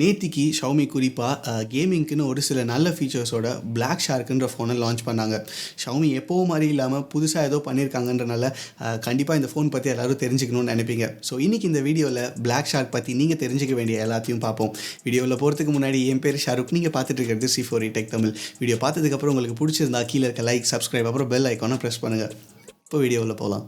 நேத்திக்கு Xiaomi கேமிங்க்குன்னு ஒரு சில நல்ல ஃபீச்சர்ஸோட Black Sharkன்ற ஃபோனை லான்ச் பண்ணாங்க. Xiaomi எப்பவும் மாரி இல்லாமல் புதுசாக ஏதோ பண்ணியிருக்காங்கன்றனால கண்டிப்பாக இந்த ஃபோன் பற்றி எல்லோரும் தெரிஞ்சுக்கணும்னு நினைப்பீங்க. ஸோ இன்றைக்கி இந்த வீடியோவில் Black Shark பற்றி நீங்கள் தெரிஞ்சிக்க வேண்டிய எல்லாத்தையும் பார்ப்போம். வீடியோவில் போகிறதுக்கு முன்னாடி என் பேர் ஷாருக், நீங்கள் பார்த்துட்டு இருக்கிறது C4E Tech தமிழ். வீடியோ பார்த்ததுக்கப்புறம் உங்களுக்கு பிடிச்சிருந்தா கீழே இருக்க லைக், சப்ஸ்கிரைப், அப்புறம் பெல் ஐக்கானை ப்ரெஸ் பண்ணுங்கள். இப்போ வீடியோவில் போகலாம்.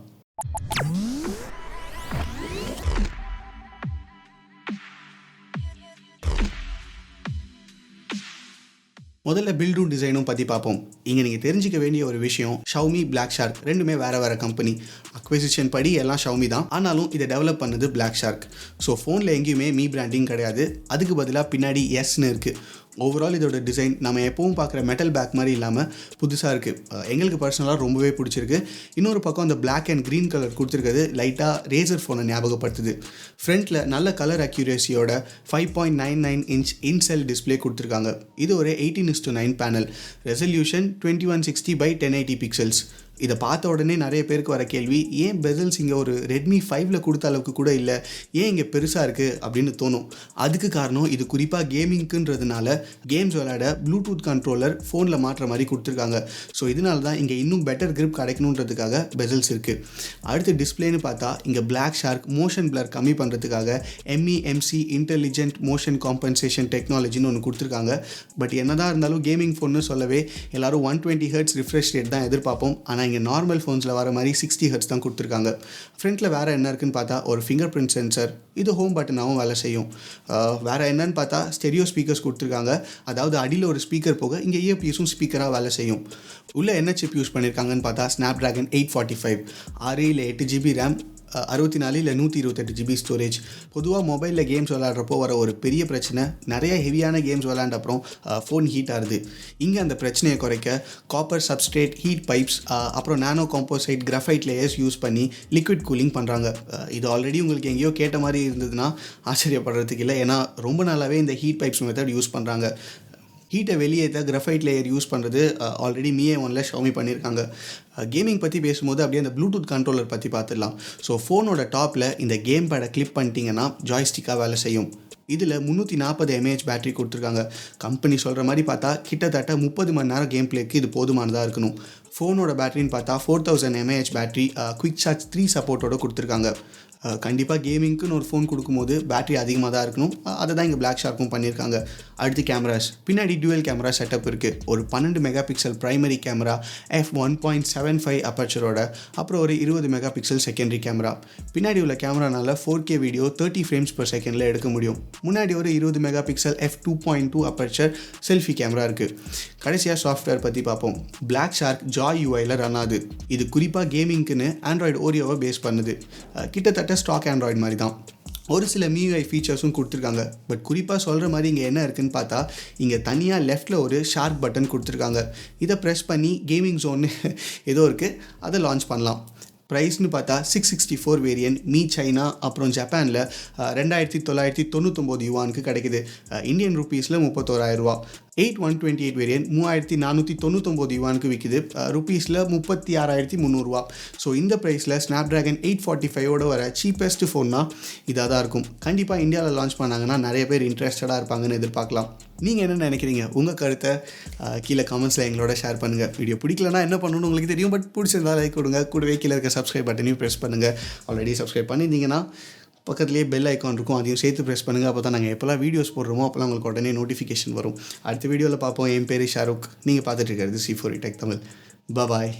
முதல்ல பில்டும் டிசைனும் பற்றி பார்ப்போம். இங்கே நீங்கள் தெரிஞ்சிக்க வேண்டிய ஒரு விஷயம், Xiaomi Black Shark ரெண்டுமே வேறு கம்பெனி. அக்விசிஷன் படி எல்லாம் Xiaomi தான், ஆனாலும் இதை டெவலப் பண்ணது Black Shark. ஸோ ஃபோனில் எங்கேயுமே மீ பிராண்டிங் கிடையாது, அதுக்கு பதிலாக பின்னாடி எஸ்ன்னு இருக்குது. ஓவரால் இதோட டிசைன் நம்ம எப்பவும் பார்க்குற மெட்டல் பேக் மாதிரி இல்லாமல் புதுசாக இருக்குது. எங்களுக்கு பர்சனலாக ரொம்பவே பிடிச்சிருக்கு. இன்னொரு பக்கம் அந்த பிளாக் அண்ட் க்ரீன் கலர் கொடுத்துருக்கிறது லைட்டாக ரேசர் ஃபோனை ஞாபகப்படுத்துது. ஃப்ரண்ட்டில் நல்ல கலர் அக்யூரேசியோட 5.99 இன்ச் இன்செல் டிஸ்பிளே கொடுத்துருக்காங்க. இது ஒரு 18:9 பேனல், ரெசல்யூஷன் 2160x1080 பிக்சல்ஸ். இதை பார்த்த உடனே நிறைய பேருக்கு வர கேள்வி, ஏன் பெசல்ஸ் இங்கே ஒரு ரெட்மி 5ல் கொடுத்த அளவுக்கு கூட இல்லை, ஏன் இங்கே பெருசாக இருக்குது அப்படின்னு தோணும். அதுக்கு காரணம் இது குறிப்பாக கேமிங்க்குன்றதுனால கேம்ஸ் விளையாட ப்ளூடூத் கண்ட்ரோலர் ஃபோனில் மாற்ற மாதிரி கொடுத்துருக்காங்க. ஸோ இதனால தான் இங்கே இன்னும் பெட்டர் கிரிப் கிடைக்கணுன்றதுக்காக பெசல்ஸ் இருக்குது. அடுத்து டிஸ்பிளேன்னு பார்த்தா இங்கே Black Shark மோஷன் பிளர் கம்மி பண்ணுறதுக்காக MEMC இன்டெலிஜென்ட் மோஷன் காம்பன்சேஷன் டெக்னாலஜின்னு ஒன்று கொடுத்துருக்காங்க. பட் என்னதான் இருந்தாலும் கேமிங் ஃபோன்னு சொல்லவே எல்லோரும் 120 Hz ரிஃப்ரெஷ் ரேட் தான் எதிர்பார்ப்போம். ஆனால் இங்கே நார்மல் ஃபோன்ஸில் வர மாதிரி 60 Hz தான் கொடுத்துருக்காங்க. ஃப்ரண்ட்டில் வேறு என்ன இருக்குன்னு பார்த்தா ஒரு ஃபிங்கர் பிரிண்ட் சென்சர், இது ஹோம் பட்டனாகவும் வேலை செய்யும். வேறு என்னன்னு பார்த்தா ஸ்டெரியோ ஸ்பீக்கர்ஸ் கொடுத்துருக்காங்க. அதாவது அடியில் ஒரு ஸ்பீக்கர் போக இங்கே இயர்பீஸும் ஸ்பீக்கராக வேலை செய்யும். உள்ளே என்ன சிப் யூஸ் பண்ணியிருக்காங்கன்னு பார்த்தா Snapdragon 845, 6 இல்லை 8 GB ரேம், 64 இல்லை 128 GB ஸ்டோரேஜ். பொதுவாக மொபைலில் கேம்ஸ் விளையாடுறப்போ வர ஒரு பெரிய பிரச்சனை, நிறைய ஹெவியான கேம்ஸ் விளையாண்ட அப்புறம் ஃபோன் ஹீட் ஆகுது. இங்கே அந்த பிரச்சனையை குறைக்க காப்பர் சப்ஸ்ட்ரேட் ஹீட் பைப்ஸ், அப்புறம் நானோ காம்போசைட் கிராஃபைட் லேயர்ஸ் யூஸ் பண்ணி லிக்விட் கூலிங் பண்ணுறாங்க. இது ஆல்ரெடி உங்களுக்கு எங்கேயோ கேட்ட மாதிரி இருந்ததுன்னா ஆச்சரியப்படுறதுக்கு இல்லை, ஏன்னா ரொம்ப நாளாகவே இந்த ஹீட் பைப்ஸ் மெத்தட் யூஸ் பண்ணுறாங்க. ஹீட்டை வெளியேற்ற கிராஃபைட் லேயர் யூஸ் பண்ணுறது ஆல்ரெடி Mi 1ல் Xiaomi பண்ணியிருக்காங்க. கேமிங் பற்றி பேசும்போது அப்படியே அந்த ப்ளூடூத் கண்ட்ரோலர் பற்றி பார்த்துடலாம். ஸோ ஃபோனோட டாப்பில் இந்த கேம் பேடை கிளிப் பண்ணிட்டீங்கன்னா ஜாய்ஸ்டிக்காக வேலை செய்யும். இதில் 340 mAh பேட்டரி கொடுத்துருக்காங்க. கம்பெனி சொல்கிற மாதிரி பார்த்தா கிட்டத்தட்ட 30 மணி நேரம் கேம் பிளேக்கு இது போதுமானதாக இருக்கணும். ஃபோனோட பேட்டரின்னு பார்த்தா 4000 mAh பேட்டரி, குவிக் சார்ஜ் 3 சப்போர்ட்டோடு கொடுத்துருக்காங்க. கண்டிப்பாக கேமிங்க்குன்னு ஒரு ஃபோன் கொடுக்கும்போது பேட்டரி அதிகமாக தான் இருக்கணும். அதை தான் இங்கே Black Sharkக்கும் பண்ணியிருக்காங்க. அடுத்து கேமராஸ், பின்னாடி டியூவல் கேமரா செட்டப் இருக்குது. ஒரு 12 mega pixel primary camera, f1.75 அப்பர்ச்சரோட, அப்புறம் ஒரு 20 மெகா பிக்சல் செகண்டரி கேமரா. பின்னாடி உள்ள கேமரானால 4K video 30 frames per second எடுக்க முடியும். முன்னாடி ஒரு 20 mega pixel f2.2 aperture selfie camera இருக்குது. கடைசியாக சாஃப்ட்வேர் பற்றி பார்ப்போம். Black Shark Joy UIயில் ரன் ஆகுது. இது குறிப்பாக கேமிங்க்குன்னு ஆண்ட்ராய்டு ஓரியோவை பேஸ் பண்ணுது. கிட்டத்தட்ட ஸ்டாக் ஆண்ட்ராய்டு மாதிரி தான். ஒரு சில MIUI ஃபீச்சர்ஸும் கொடுத்துருக்காங்க. பட் குறிப்பாக சொல்கிற மாதிரி இங்கே என்ன இருக்குதுன்னு பார்த்தா, இங்கே தனியாக லெஃப்ட்டில் ஒரு ஷார்க் பட்டன் கொடுத்துருக்காங்க. இதை ப்ரெஸ் பண்ணி கேமிங் ஜோன்னு ஏதோ இருக்குது, அதை லான்ச் பண்ணலாம். ப்ரைஸ்னு பார்த்தா 664 வேரியன்ட் மீ சைனா அப்புறம் ஜப்பானில் 2999 யுவானுக்கு கிடைக்குது. இந்தியன் ருப்பீஸில் 31,000 ரூபா. 128 வேரியன்ட் 3499 யுவானுக்கு விற்கிது. ருப்பீஸில் 36,300 ரூபா. ஸோ இந்த ப்ரைஸில் Snapdragon 845ஓட வர சீப்பஸ்ட் ஃபோன்னா இதாக தான் இருக்கும். கண்டிப்பாக இந்தியாவில் லான்ச் பண்ணாங்கன்னா நிறைய பேர் இன்ட்ரெஸ்டடாக இருப்பாங்கன்னு எதிர்பார்க்கலாம். நீங்கள் என்ன நினைக்கிறீங்க? உங்கள் கருத்தை கீழே கமெண்ட்ஸில் எங்களோட ஷேர் பண்ணுங்கள். வீடியோ பிடிக்கலனா என்ன பண்ணணும்னு உங்களுக்கு தெரியும், பட் பிடிச்சிருந்தா லைக் கொடுங்க. கூடவே கீழே இருக்க சப்ஸ்கிரைப் பட்டனையும் ப்ரெஸ் பண்ணுங்கள். ஆல்ரெடி சப்ஸ்கிரைப் பண்ணியிருந்தீங்கன்னா பக்கத்துலேயே பெல் ஐக்கான் இருக்கும், அதையும் சேர்த்து ப்ரெஸ் பண்ணுங்கள். அப்போ தான் நாங்கள் எப்போல்லாம் வீடியோஸ் போடுறோமோ அப்போல்லாம் உங்களுக்கு உடனே நோட்டிஃபிகேஷன் வரும். அடுத்த வீடியோவில் பார்ப்போம். என் பேர் ஷாருக், நீங்கள் பார்த்துட்டு இருக்கிறது C4E Tech தமிழ். பாய்.